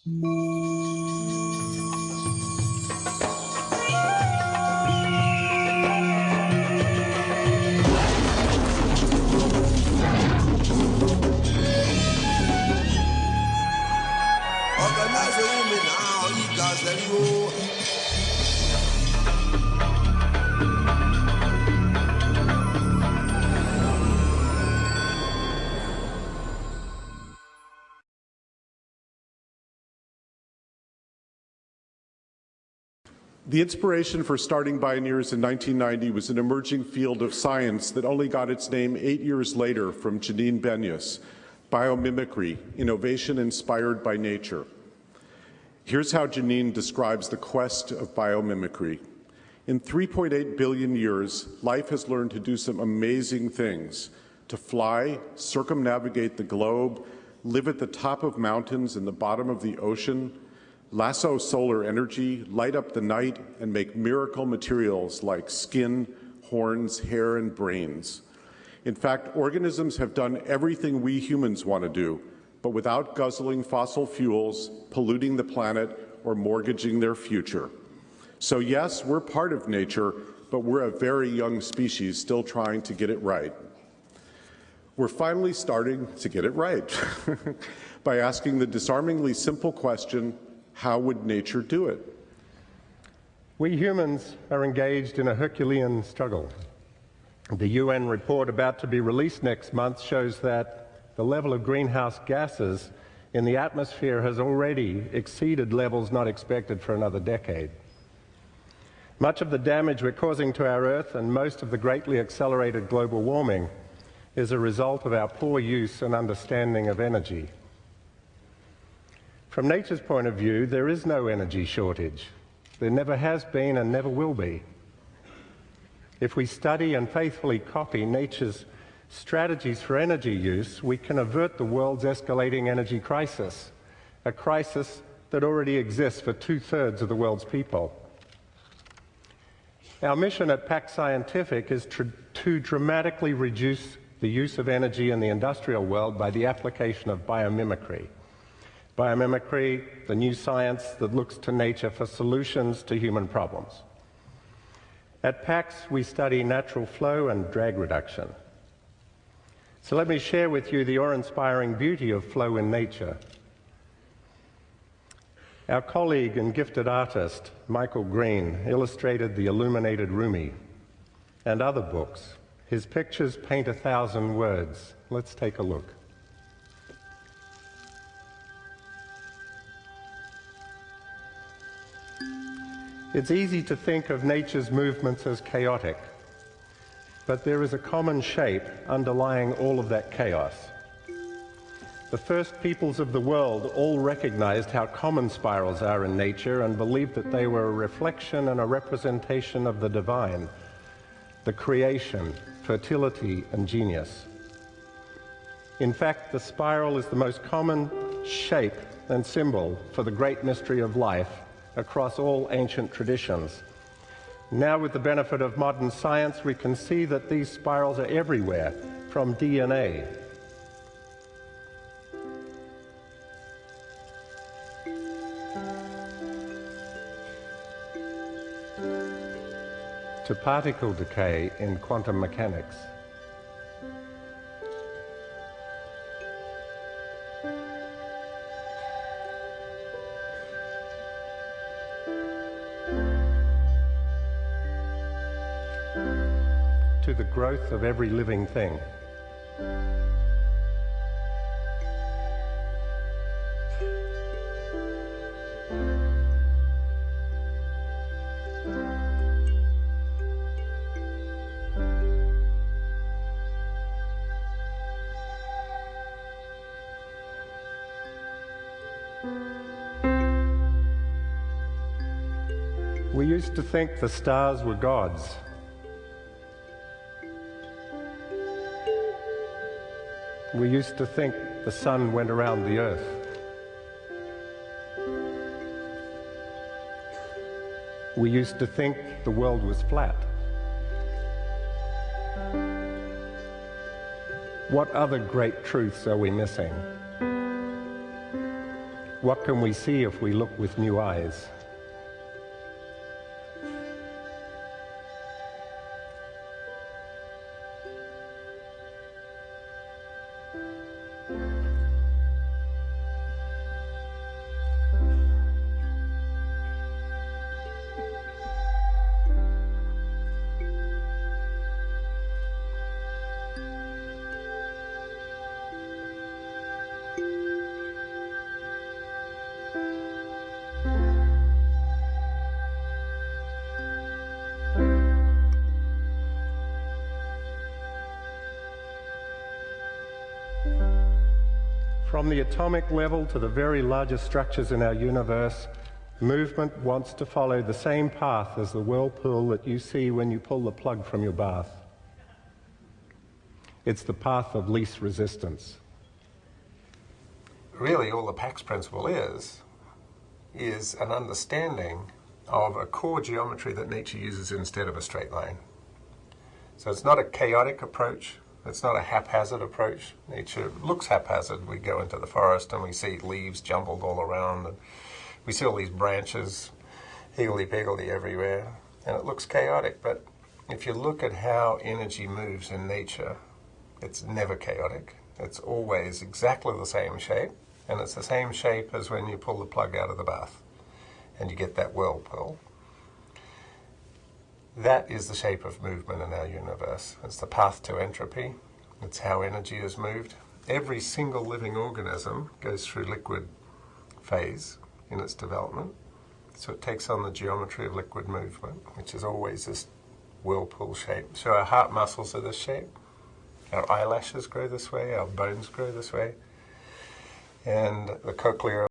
The inspiration for starting Bioneers in 1990 was an emerging field of science that only got its name 8 years later from Janine Benyus, Biomimicry, innovation inspired by nature. Here's how Janine describes the quest of biomimicry. In 3.8 billion years, life has learned to do some amazing things: to fly, circumnavigate the globe, live at the top of mountains and the bottom of the ocean, lasso solar energy, light up the night, and make miracle materials like skin, horns, hair, and brains. In fact, organisms have done everything we humans want to do, but without guzzling fossil fuels, polluting the planet, or mortgaging their future. So yes, we're part of nature, but we're a very young species still trying to get it right. We're finally starting to get it right by asking the disarmingly simple question, how would nature do it? We humans are engaged in a Herculean struggle. The UN report about to be released next month shows that the level of greenhouse gases in the atmosphere has already exceeded levels not expected for another decade. Much of the damage we're causing to our Earth and most of the greatly accelerated global warming is a result of our poor use and understanding of energy. From nature's point of view, there is no energy shortage. There never has been and never will be. If we study and faithfully copy nature's strategies for energy use, we can avert the world's escalating energy crisis, a crisis that already exists for 2/3 of the world's people. Our mission at Pax Scientific is to dramatically reduce the use of energy in the industrial world by the application of biomimicry. Biomimicry, the new science that looks to nature for solutions to human problems. At Pax, we study natural flow and drag reduction. So let me share with you the awe-inspiring beauty of flow in nature. Our colleague and gifted artist, Michael Green, illustrated the illuminated Rumi and other books. His pictures paint 1,000 words. Let's take a look. It's easy to think of nature's movements as chaotic, but there is a common shape underlying all of that chaos. The first peoples of the world all recognized how common spirals are in nature and believed that they were a reflection and a representation of the divine, the creation, fertility, and genius. In fact, the spiral is the most common shape and symbol for the great mystery of life across all ancient traditions. Now, with the benefit of modern science, we can see that these spirals are everywhere, from DNA to particle decay in quantum mechanics. To the growth of every living thing. We used to think the stars were gods. We used to think the sun went around the earth. We used to think the world was flat. What other great truths are we missing? What can we see if we look with new eyes? From the atomic level to the very largest structures in our universe, movement wants to follow the same path as the whirlpool that you see when you pull the plug from your bath. It's the path of least resistance. Really, all the Pax principle is an understanding of a core geometry that nature uses instead of a straight line. So it's not a chaotic approach. It's not a haphazard approach. Nature looks haphazard. We go into the forest and we see leaves jumbled all around, and we see all these branches higgledy-piggledy everywhere, and it looks chaotic. But if you look at how energy moves in nature, it's never chaotic. It's always exactly the same shape, and it's the same shape as when you pull the plug out of the bath and you get that whirlpool. That is the shape of movement in our universe. It's the path to entropy. It's how energy is moved. Every single living organism goes through liquid phase in its development. So it takes on the geometry of liquid movement, which is always this whirlpool shape. So our heart muscles are this shape. Our eyelashes grow this way. Our bones grow this way. And the cochlear